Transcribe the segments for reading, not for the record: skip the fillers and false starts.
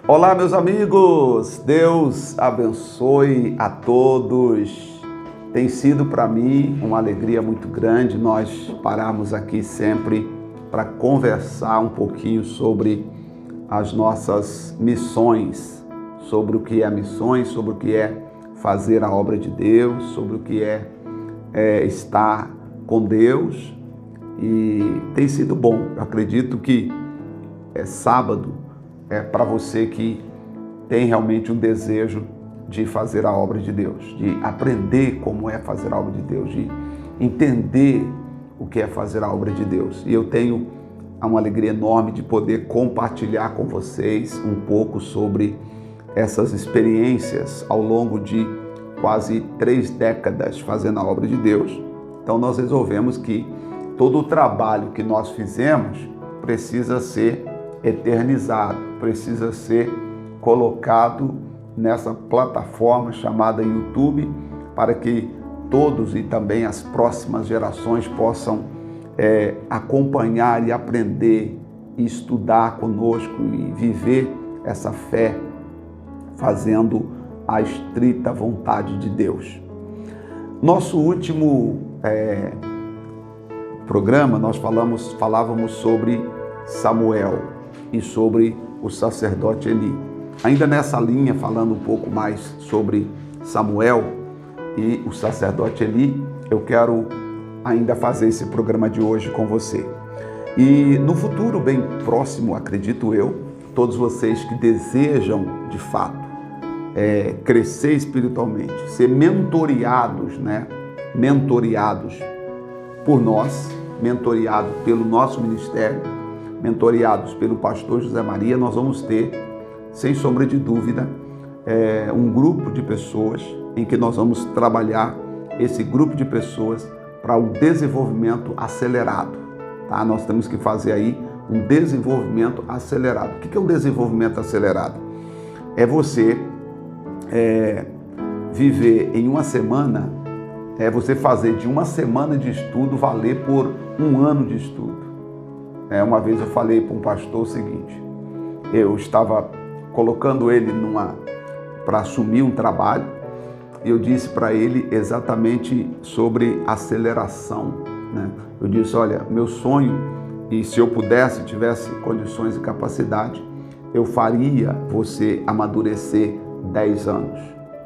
Olá, meus amigos, Deus abençoe a todos. Tem sido para mim uma alegria muito grande nós pararmos aqui sempre para conversar um pouquinho sobre as nossas missões, sobre o que é missões, sobre o que é fazer a obra de Deus, sobre o que é estar com Deus. E tem sido bom. Eu acredito que sábado para você que tem realmente um desejo de fazer a obra de Deus, de aprender como é fazer a obra de Deus, de entender o que é fazer a obra de Deus. E eu tenho uma alegria enorme de poder compartilhar com vocês um pouco sobre essas experiências ao longo de quase 3 décadas fazendo a obra de Deus. Então nós resolvemos que todo o trabalho que nós fizemos precisa ser eternizado, precisa ser colocado nessa plataforma chamada YouTube, para que todos e também as próximas gerações possam acompanhar e aprender e estudar conosco e viver essa fé fazendo a estrita vontade de Deus. Nosso último programa nós falávamos sobre Samuel e sobre o sacerdote Eli. Ainda nessa linha, falando um pouco mais sobre Samuel e o sacerdote Eli, eu quero ainda fazer esse programa de hoje com você. E no futuro bem próximo, acredito eu, todos vocês que desejam de fato crescer espiritualmente, ser mentoreados, mentoreados por nós, mentoreados pelo nosso ministério, mentoreados pelo pastor José Maria, nós vamos ter, sem sombra de dúvida, um grupo de pessoas em que nós vamos trabalhar esse grupo de pessoas para o desenvolvimento acelerado. Tá? Nós temos que fazer aí um desenvolvimento acelerado. O que é um desenvolvimento acelerado? É você viver em uma semana, você fazer de uma semana de estudo valer por um ano de estudo. Uma vez eu falei para um pastor o seguinte: eu estava colocando ele para assumir um trabalho, e eu disse para ele exatamente sobre aceleração. Eu disse: olha, meu sonho, e se eu pudesse, tivesse condições e capacidade, eu faria você amadurecer 10 anos,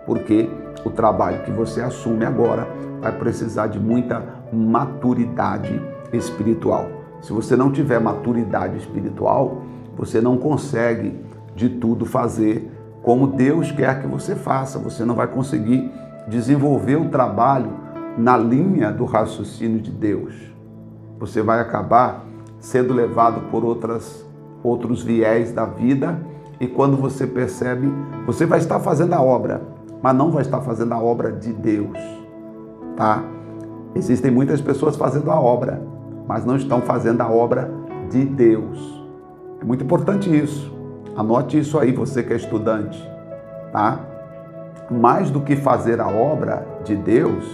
porque o trabalho que você assume agora vai precisar de muita maturidade espiritual. Se você não tiver maturidade espiritual, você não consegue de tudo fazer como Deus quer que você faça. Você não vai conseguir desenvolver o trabalho na linha do raciocínio de Deus. Você vai acabar sendo levado por outros viés da vida, e quando você percebe, você vai estar fazendo a obra, mas não vai estar fazendo a obra de Deus, tá? Existem muitas pessoas fazendo a obra, mas não estão fazendo a obra de Deus. É muito importante isso. Anote isso aí, você que é estudante, tá? Mais do que fazer a obra de Deus,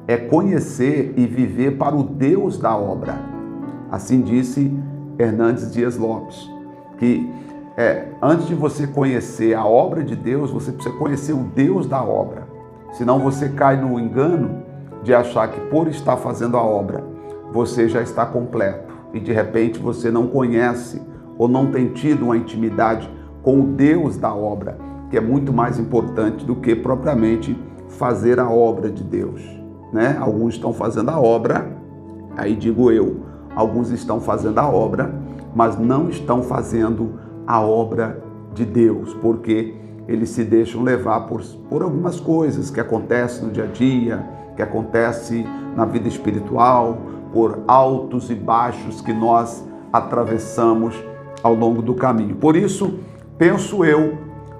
é conhecer e viver para o Deus da obra. Assim disse Hernandes Dias Lopes, que antes de você conhecer a obra de Deus, você precisa conhecer o Deus da obra. Senão você cai no engano de achar que por estar fazendo a obra, você já está completo, e de repente você não conhece ou não tem tido uma intimidade com o Deus da obra, que é muito mais importante do que propriamente fazer a obra de Deus, Alguns estão fazendo a obra, aí digo eu, alguns estão fazendo a obra, mas não estão fazendo a obra de Deus, porque eles se deixam levar por algumas coisas que acontecem no dia a dia, que acontece na vida espiritual, por altos e baixos que nós atravessamos ao longo do caminho. Por isso, penso eu,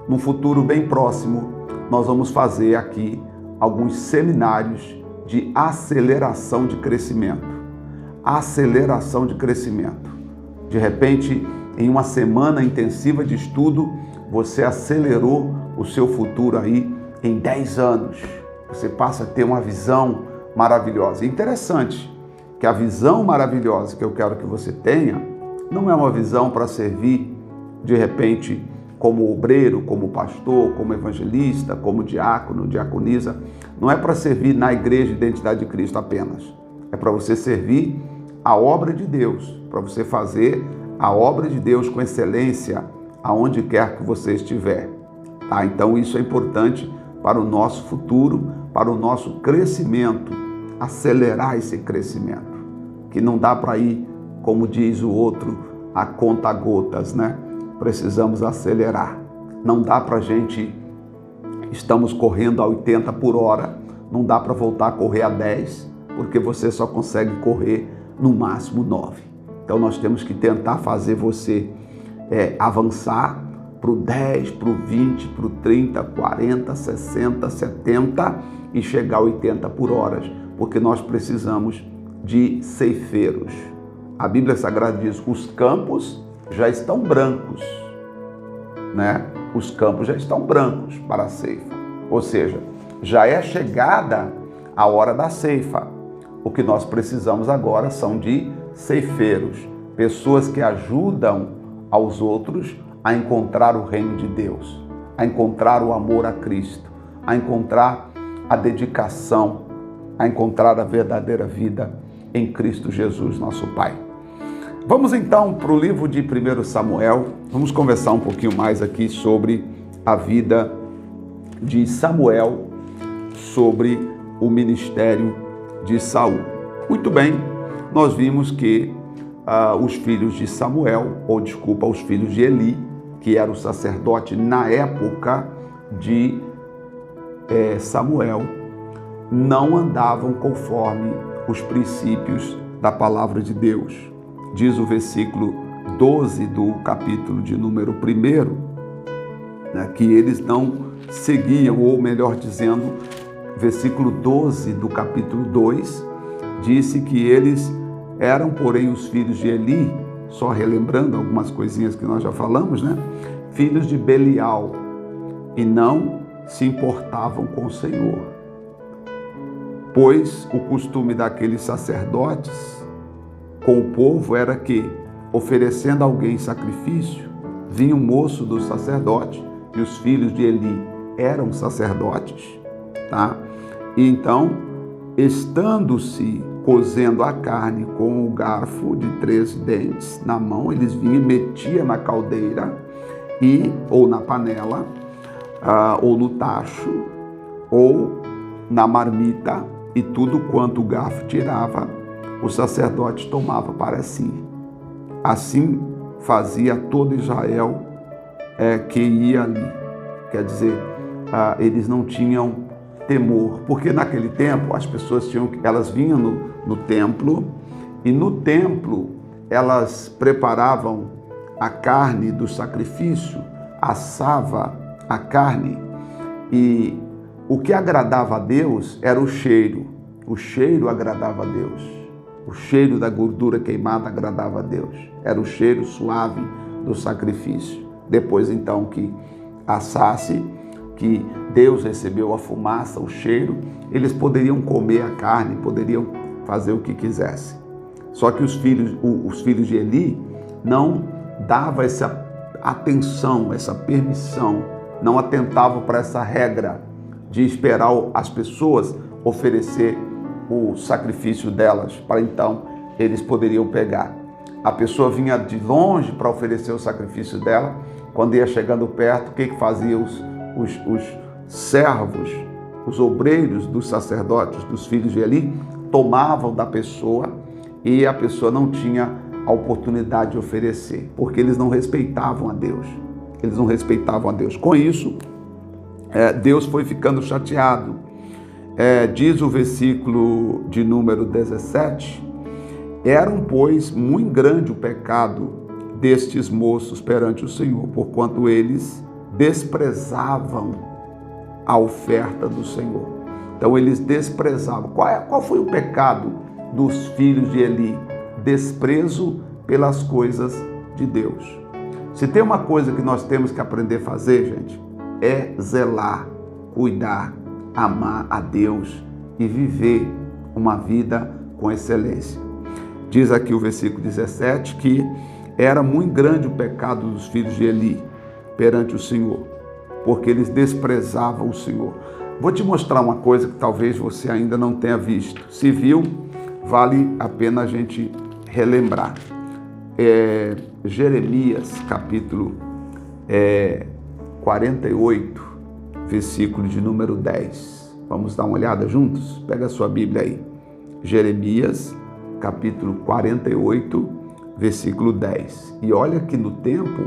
num futuro bem próximo, nós vamos fazer aqui alguns seminários de aceleração de crescimento. Aceleração de crescimento. De repente, em uma semana intensiva de estudo, você acelerou o seu futuro aí em 10 anos. Você passa a ter uma visão maravilhosa. É interessante que a visão maravilhosa que eu quero que você tenha não é uma visão para servir, de repente, como obreiro, como pastor, como evangelista, como diácono, diaconisa, não é para servir na igreja de Identidade de Cristo apenas. É para você servir a obra de Deus, para você fazer a obra de Deus com excelência aonde quer que você estiver. Tá? Então isso é importante para o nosso futuro, para o nosso crescimento, acelerar esse crescimento, que não dá para ir, como diz o outro, a conta gotas, né? Precisamos acelerar. Não dá para a gente, estamos correndo a 80 por hora, não dá para voltar a correr a 10, porque você só consegue correr no máximo 9. Então nós temos que tentar fazer você avançar para o 10, para o 20, para o 30, 40, 60, 70 e chegar a 80 por hora, porque nós precisamos de ceifeiros. A Bíblia Sagrada diz que os campos já estão brancos, né? Os campos já estão brancos para a ceifa. Ou seja, já é chegada a hora da ceifa. O que nós precisamos agora são de ceifeiros, pessoas que ajudam aos outros a encontrar o reino de Deus, a encontrar o amor a Cristo, a encontrar a dedicação, a encontrar a verdadeira vida em Cristo Jesus, nosso Pai. Vamos então para o livro de 1 Samuel, vamos conversar um pouquinho mais aqui sobre a vida de Samuel, sobre o ministério de Saul. Muito bem, nós vimos que os filhos de Samuel, os filhos de Eli, que era o sacerdote na época de Samuel, não andavam conforme os princípios da palavra de Deus. Diz o versículo 12 do capítulo de número 1, né, que eles não seguiam, ou melhor dizendo, versículo 12 do capítulo 2, disse que eles eram, porém, os filhos de Eli, só relembrando algumas coisinhas que nós já falamos, né? Filhos de Belial, e não se importavam com o Senhor. Pois o costume daqueles sacerdotes com o povo era que, oferecendo a alguém sacrifício, vinha o moço do sacerdote, e os filhos de Eli eram sacerdotes, tá? E então, estando-se cozendo a carne com o garfo de 3 dentes na mão, eles vinham e metiam na caldeira, ou na panela, ou no tacho, ou na marmita, e tudo quanto o garfo tirava, o sacerdote tomava para si. Assim fazia todo Israel que ia ali. Quer dizer, eles não tinham temor, porque naquele tempo as pessoas elas vinham no templo, e no templo elas preparavam a carne do sacrifício, assava a carne, e o que agradava a Deus era o cheiro. O cheiro agradava a Deus. O cheiro da gordura queimada agradava a Deus. Era o cheiro suave do sacrifício. Depois, então, que assasse, que Deus recebeu a fumaça, o cheiro, eles poderiam comer a carne, poderiam fazer o que quisessem. Só que os filhos de Eli não davam essa atenção, essa permissão, não atentavam para essa regra de esperar as pessoas oferecer o sacrifício delas, para então eles poderiam pegar. A pessoa vinha de longe para oferecer o sacrifício dela, quando ia chegando perto, o que faziam os servos, os obreiros dos sacerdotes, dos filhos de Eli, tomavam da pessoa, e a pessoa não tinha a oportunidade de oferecer, porque eles não respeitavam a Deus. Eles não respeitavam a Deus. Com isso, Deus foi ficando chateado. Diz o versículo de número 17, eram, pois, muito grande o pecado destes moços perante o Senhor, porquanto eles desprezavam a oferta do Senhor. Então eles desprezavam. Qual foi o pecado dos filhos de Eli? Desprezo pelas coisas de Deus. Se tem uma coisa que nós temos que aprender a fazer, gente, é zelar, cuidar, amar a Deus e viver uma vida com excelência. Diz aqui o versículo 17 que era muito grande o pecado dos filhos de Eli, perante o Senhor, porque eles desprezavam o Senhor. Vou te mostrar uma coisa que talvez você ainda não tenha visto. Se viu, vale a pena a gente relembrar. Jeremias, capítulo 48, versículo de número 10. Vamos dar uma olhada juntos? Pega a sua Bíblia aí. Jeremias, capítulo 48, versículo 10. E olha que no tempo,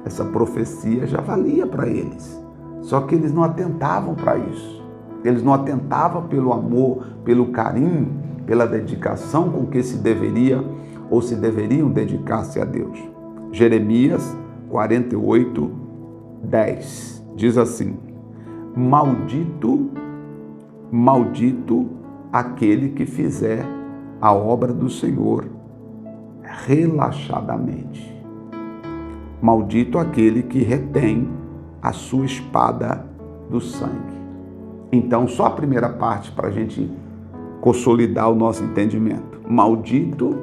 essa profecia já valia para eles. Só que eles não atentavam para isso. Eles não atentavam pelo amor, pelo carinho, pela dedicação com que se deveria ou se deveriam dedicar-se a Deus. Jeremias 48, 10. Diz assim: Maldito, maldito aquele que fizer a obra do Senhor relaxadamente. Maldito aquele que retém a sua espada do sangue. Então, só a primeira parte para a gente consolidar o nosso entendimento. Maldito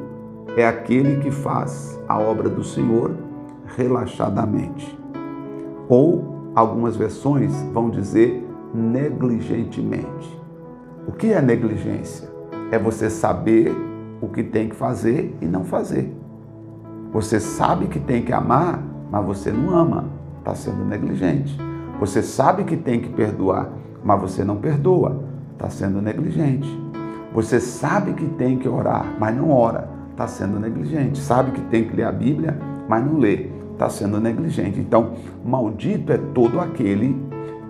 é aquele que faz a obra do Senhor relaxadamente. Ou, algumas versões vão dizer negligentemente. O que é negligência? É você saber o que tem que fazer e não fazer. Você sabe que tem que amar, mas você não ama, está sendo negligente. Você sabe que tem que perdoar, mas você não perdoa, está sendo negligente. Você sabe que tem que orar, mas não ora, está sendo negligente. Sabe que tem que ler a Bíblia, mas não lê, está sendo negligente. Então, maldito é todo aquele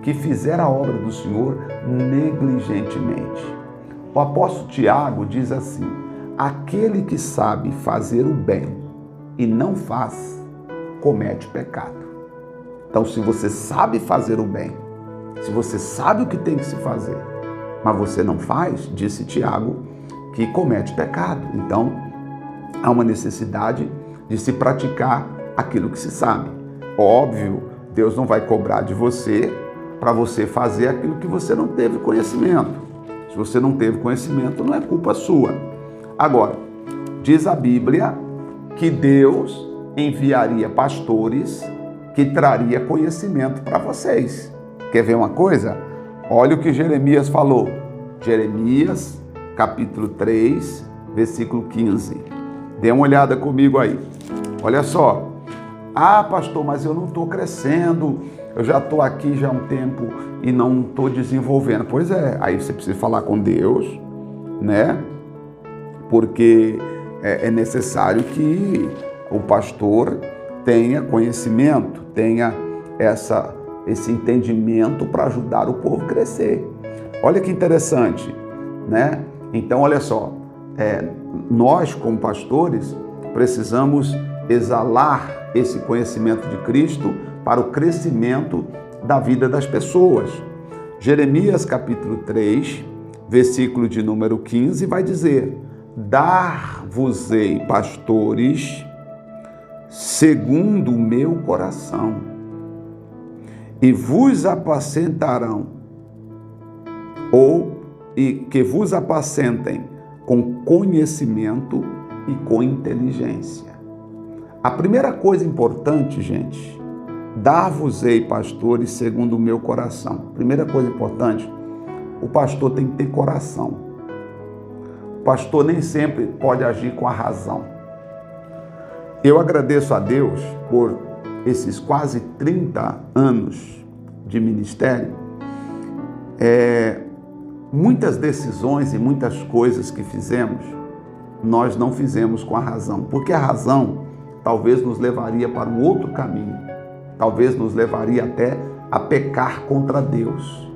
que fizer a obra do Senhor negligentemente. O apóstolo Tiago diz assim: aquele que sabe fazer o bem e não faz, comete pecado. Então, se você sabe fazer o bem, se você sabe o que tem que se fazer, mas você não faz, disse Tiago, que comete pecado. Então, há uma necessidade de se praticar aquilo que se sabe. Óbvio, Deus não vai cobrar de você para você fazer aquilo que você não teve conhecimento. Se você não teve conhecimento, não é culpa sua. Agora, diz a Bíblia que Deus enviaria pastores que traria conhecimento para vocês. Quer ver uma coisa? Olha o que Jeremias falou. Jeremias, capítulo 3, versículo 15. Dê uma olhada comigo aí. Olha só. Ah, pastor, mas eu não estou crescendo. Eu já estou aqui já há um tempo e não estou desenvolvendo. Pois é, aí você precisa falar com Deus, né? Porque é necessário que o pastor tenha conhecimento, tenha esse entendimento para ajudar o povo a crescer. Olha que interessante, né? Então, olha só, nós como pastores precisamos exalar esse conhecimento de Cristo para o crescimento da vida das pessoas. Jeremias capítulo 3, versículo de número 15 vai dizer: dar-vos-ei pastores segundo o meu coração, e vos apacentarão, e que vos apacentem com conhecimento e com inteligência. A primeira coisa importante, gente, dar-vos-ei pastores segundo o meu coração. Primeira coisa importante, o pastor tem que ter coração. O pastor nem sempre pode agir com a razão. Eu agradeço a Deus por esses quase 30 anos de ministério. Muitas decisões e muitas coisas que fizemos, nós não fizemos com a razão, porque a razão talvez nos levaria para um outro caminho, talvez nos levaria até a pecar contra Deus.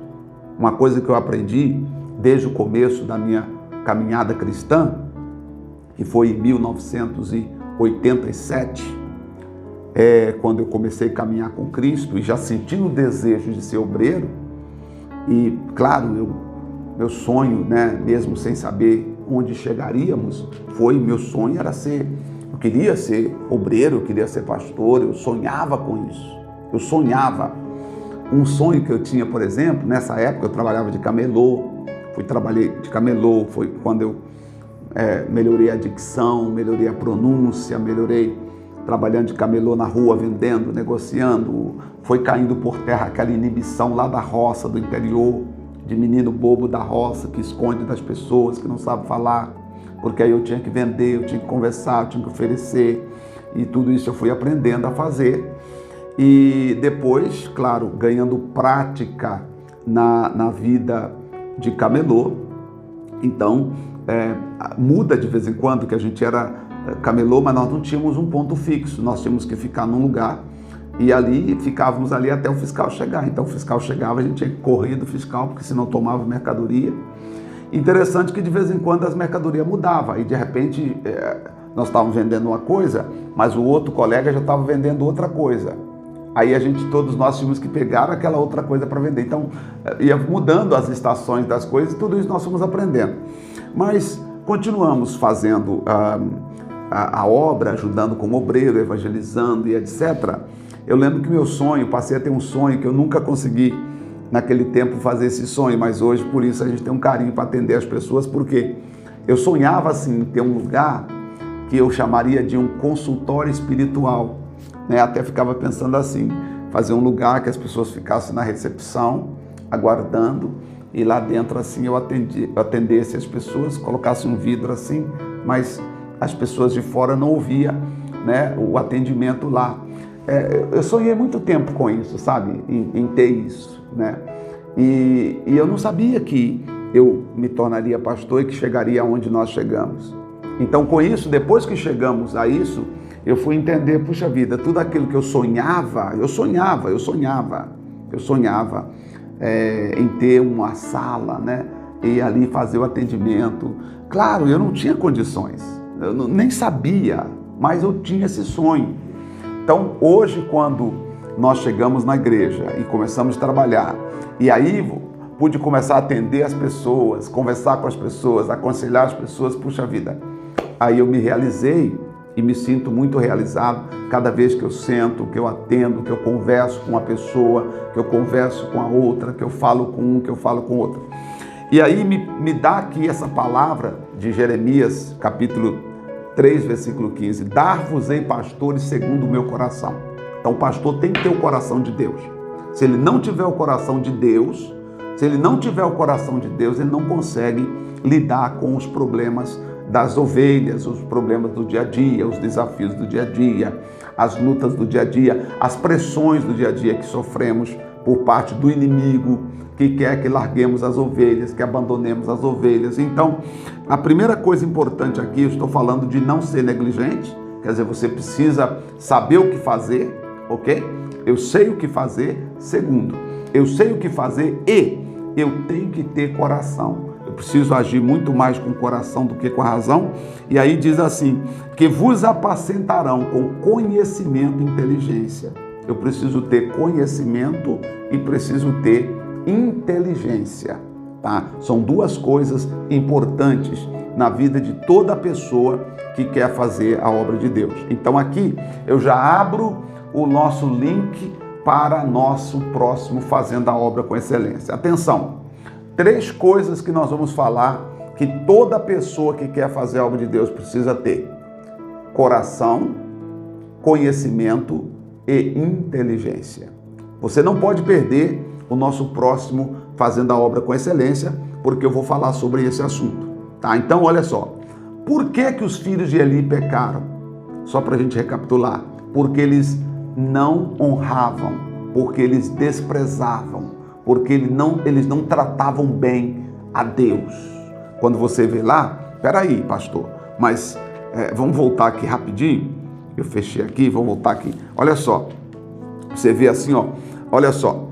Uma coisa que eu aprendi desde o começo da minha caminhada cristã, que foi em 1987, quando eu comecei a caminhar com Cristo e já sentindo o desejo de ser obreiro. E, claro, meu sonho, né, mesmo sem saber onde chegaríamos, meu sonho era eu queria ser obreiro, eu queria ser pastor, eu sonhava com isso. Eu sonhava. Um sonho que eu tinha, por exemplo, nessa época eu trabalhava de camelô, trabalhei de camelô, foi quando eu melhorei a dicção, melhorei a pronúncia, melhorei trabalhando de camelô na rua, vendendo, negociando, foi caindo por terra aquela inibição lá da roça, do interior, de menino bobo da roça, que esconde das pessoas, que não sabe falar, porque aí eu tinha que vender, eu tinha que conversar, eu tinha que oferecer, e tudo isso eu fui aprendendo a fazer. E depois, claro, ganhando prática na vida de camelô. Então, muda de vez em quando, que a gente era camelô, mas nós não tínhamos um ponto fixo, nós tínhamos que ficar num lugar e ali ficávamos ali até o fiscal chegar. Então o fiscal chegava, a gente tinha que correr do fiscal, porque senão tomava mercadoria. Interessante que de vez em quando as mercadorias mudavam, e de repente nós estávamos vendendo uma coisa, mas o outro colega já estava vendendo outra coisa. Aí todos nós tínhamos que pegar aquela outra coisa para vender. Então ia mudando as estações das coisas, e tudo isso nós fomos aprendendo. Mas continuamos fazendo a obra, ajudando como obreiro, evangelizando e etc. Eu lembro que meu sonho, passei a ter um sonho que eu nunca consegui naquele tempo fazer esse sonho, mas hoje por isso a gente tem um carinho para atender as pessoas, porque eu sonhava assim em ter um lugar que eu chamaria de um consultório espiritual, né? Até ficava pensando assim, fazer um lugar que as pessoas ficassem na recepção, aguardando, e lá dentro assim eu atendesse as pessoas, colocasse um vidro assim, mas as pessoas de fora não ouviam, né, o atendimento lá. Eu sonhei muito tempo com isso, sabe, em ter isso, né? E eu não sabia que eu me tornaria pastor e que chegaria aonde nós chegamos. Então, com isso, depois que chegamos a isso, eu fui entender, puxa vida, tudo aquilo que eu sonhava em ter uma sala, né, e ali fazer o atendimento. Claro, eu não tinha condições, eu nem sabia, mas eu tinha esse sonho. Então, hoje, quando nós chegamos na igreja e começamos a trabalhar, e aí pude começar a atender as pessoas, conversar com as pessoas, aconselhar as pessoas, puxa vida, aí eu me realizei e me sinto muito realizado cada vez que eu sento, que eu atendo, que eu converso com uma pessoa, que eu converso com a outra, que eu falo com um, que eu falo com outro. E aí me dá aqui essa palavra de Jeremias, capítulo 3, versículo 15. Dar-vos-ei pastores segundo o meu coração. Então o pastor tem que ter o coração de Deus. Se ele não tiver o coração de Deus, ele não consegue lidar com os problemas das ovelhas, os problemas do dia a dia, os desafios do dia a dia, as lutas do dia a dia, as pressões do dia a dia que sofremos por parte do inimigo, que quer que larguemos as ovelhas, que abandonemos as ovelhas. Então, a primeira coisa importante aqui, eu estou falando de não ser negligente, quer dizer, você precisa saber o que fazer, ok? Eu sei o que fazer. Segundo, eu sei o que fazer e eu tenho que ter coração. Eu preciso agir muito mais com o coração do que com a razão. E aí diz assim, que vos apacentarão com conhecimento e inteligência. Eu preciso ter conhecimento e preciso ter inteligência, tá? São duas coisas importantes na vida de toda pessoa que quer fazer a obra de Deus. Então aqui eu já abro o nosso link para nosso próximo Fazendo a Obra com Excelência. Atenção, 3 coisas que nós vamos falar que toda pessoa que quer fazer a obra de Deus precisa ter: coração, conhecimento e inteligência. Você não pode perder o nosso próximo Fazendo a Obra com Excelência, porque eu vou falar sobre esse assunto, tá? Então, olha só. Por que os filhos de Eli pecaram? Só para a gente recapitular. Porque eles não honravam, porque eles desprezavam, porque eles não tratavam bem a Deus. Quando você vê lá, peraí, pastor, mas vamos voltar aqui rapidinho. Eu fechei aqui, vamos voltar aqui. Olha só, você vê assim, ó, olha só.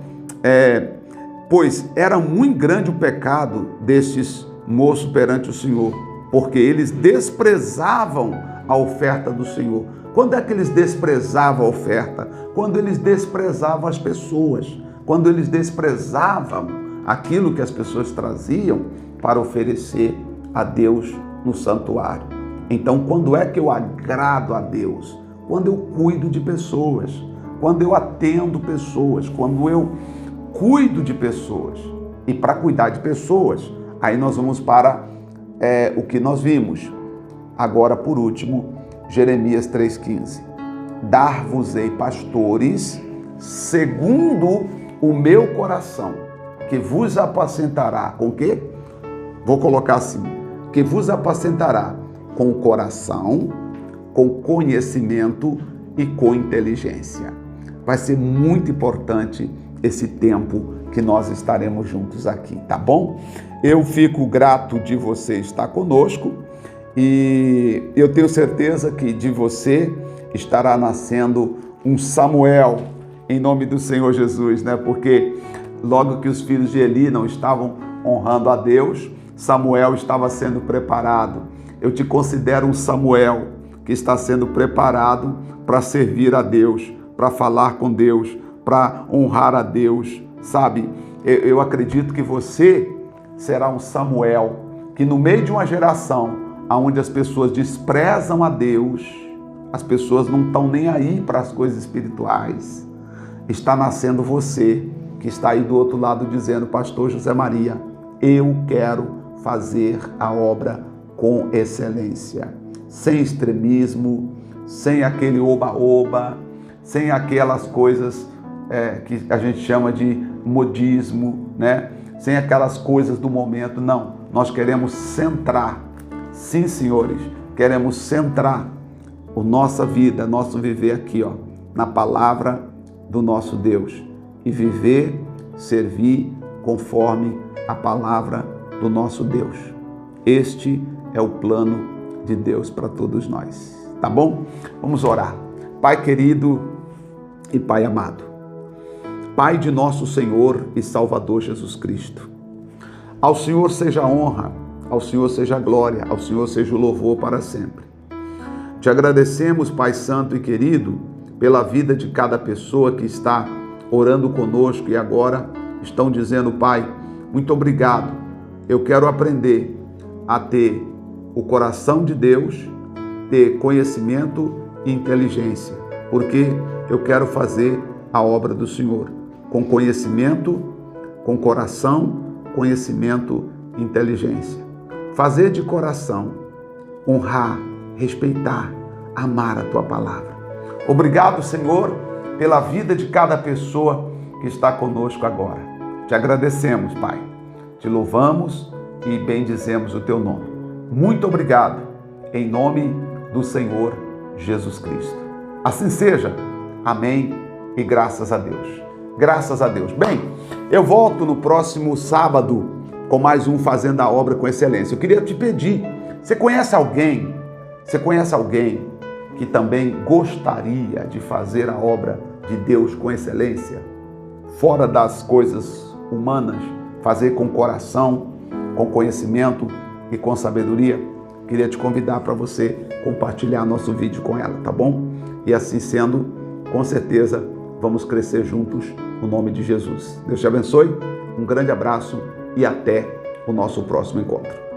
Pois era muito grande o pecado destes moços perante o Senhor, porque eles desprezavam a oferta do Senhor. Quando é que eles desprezavam a oferta? Quando eles desprezavam as pessoas, quando eles desprezavam aquilo que as pessoas traziam para oferecer a Deus no santuário. Então, quando é que eu agrado a Deus? Quando eu cuido de pessoas, quando eu atendo pessoas, quando eu cuido de pessoas. E para cuidar de pessoas, aí nós vamos para o que nós vimos. Agora, por último, Jeremias 3,15. dar-vos-ei pastores segundo o meu coração, que vos apacentará com o quê? Vou colocar assim, que vos apacentará com o coração, com conhecimento e com inteligência. Vai ser muito importante esse tempo que nós estaremos juntos aqui, tá bom? Eu fico grato de você estar conosco e eu tenho certeza que de você estará nascendo um Samuel, em nome do Senhor Jesus, né? Porque logo que os filhos de Eli não estavam honrando a Deus, Samuel estava sendo preparado. Eu te considero um Samuel que está sendo preparado para servir a Deus, para falar com Deus, para honrar a Deus, sabe? Eu acredito que você será um Samuel que no meio de uma geração onde as pessoas desprezam a Deus, as pessoas não estão nem aí para as coisas espirituais, está nascendo você que está aí do outro lado dizendo: pastor José Maria, eu quero fazer a obra com excelência, sem extremismo, sem aquele oba-oba, sem aquelas coisas que a gente chama de modismo, né? Sem aquelas coisas do momento. Não, nós queremos centrar, sim, senhores, queremos centrar a nossa vida, nosso viver aqui, ó, na palavra do nosso Deus e viver, servir conforme a palavra do nosso Deus. Este é o plano de Deus para todos nós, tá bom? Vamos orar. Pai querido e Pai amado, Pai de nosso Senhor e Salvador Jesus Cristo, ao Senhor seja a honra, ao Senhor seja a glória, ao Senhor seja o louvor para sempre. Te agradecemos, Pai Santo e querido, pela vida de cada pessoa que está orando conosco e agora estão dizendo: Pai, muito obrigado, eu quero aprender a ter o coração de Deus, ter conhecimento e inteligência, porque eu quero fazer a obra do Senhor com conhecimento, com coração, conhecimento e inteligência. Fazer de coração, honrar, respeitar, amar a Tua palavra. Obrigado, Senhor, pela vida de cada pessoa que está conosco agora. Te agradecemos, Pai. Te louvamos e bendizemos o Teu nome. Muito obrigado, em nome do Senhor Jesus Cristo. Assim seja. Amém e graças a Deus. Graças a Deus. Bem, eu volto no próximo sábado com mais um Fazendo a Obra com Excelência. Eu queria te pedir, você conhece alguém que também gostaria de fazer a obra de Deus com excelência, fora das coisas humanas, fazer com coração, com conhecimento e com sabedoria? Queria te convidar para você compartilhar nosso vídeo com ela, tá bom? E assim sendo, com certeza vamos crescer juntos no nome de Jesus. Deus te abençoe, um grande abraço e até o nosso próximo encontro.